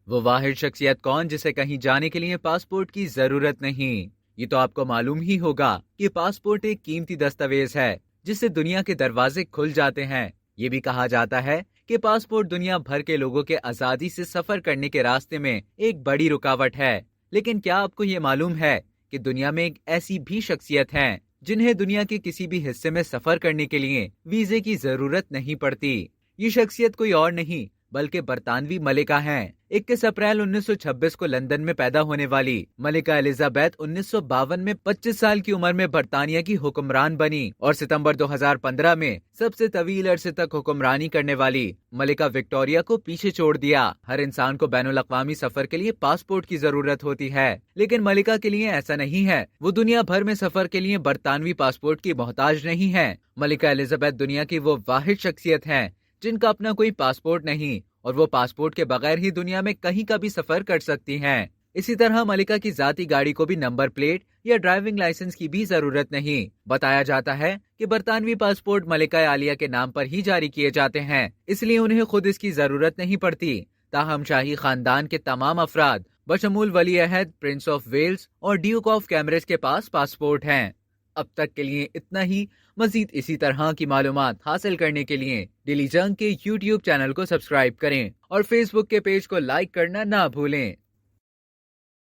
وہ واحد شخصیت کون جسے کہیں جانے کے لیے پاسپورٹ کی ضرورت نہیں؟ یہ تو آپ کو معلوم ہی ہوگا کہ پاسپورٹ ایک قیمتی دستاویز ہے جس سے دنیا کے دروازے کھل جاتے ہیں۔ یہ بھی کہا جاتا ہے کہ پاسپورٹ دنیا بھر کے لوگوں کے آزادی سے سفر کرنے کے راستے میں ایک بڑی رکاوٹ ہے۔ لیکن کیا آپ کو یہ معلوم ہے کہ دنیا میں ایک ایسی بھی شخصیت ہیں جنہیں دنیا کے کسی بھی حصے میں سفر کرنے کے لیے ویزے کی ضرورت نہیں پڑتی؟ یہ شخصیت کوئی اور نہیں بلکہ برطانوی ملکہ ہیں۔ 21 اپریل 1926 کو لندن میں پیدا ہونے والی ملکہ الزابیتھ 1952 میں 25 سال کی عمر میں برطانیہ کی حکمران بنی اور ستمبر 2015 میں سب سے طویل عرصے تک حکمرانی کرنے والی ملکہ وکٹوریہ کو پیچھے چھوڑ دیا۔ ہر انسان کو بین الاقوامی سفر کے لیے پاسپورٹ کی ضرورت ہوتی ہے، لیکن ملکہ کے لیے ایسا نہیں ہے۔ وہ دنیا بھر میں سفر کے لیے برطانوی پاسپورٹ کی محتاج نہیں ہے۔ ملکہ الزابیتھ دنیا کی وہ واحد شخصیت ہیں جن کا اپنا کوئی پاسپورٹ نہیں اور وہ پاسپورٹ کے بغیر ہی دنیا میں کہیں کا بھی سفر کر سکتی ہیں۔ اسی طرح ملکہ کی ذاتی گاڑی کو بھی نمبر پلیٹ یا ڈرائیونگ لائسنس کی بھی ضرورت نہیں۔ بتایا جاتا ہے کہ برطانوی پاسپورٹ ملکہ عالیہ کے نام پر ہی جاری کیے جاتے ہیں، اس لیے انہیں خود اس کی ضرورت نہیں پڑتی۔ تاہم شاہی خاندان کے تمام افراد بشمول ولی عہد، پرنس آف ویلز اور ڈیوک آف کیمبرج کے پاس پاسپورٹ ہیں۔ اب تک کے لیے اتنا ہی۔ مزید اسی طرح کی معلومات حاصل کرنے کے لیے ڈیلی جنگ کے یوٹیوب چینل کو سبسکرائب کریں اور فیس بک کے پیج کو لائک کرنا نہ بھولیں۔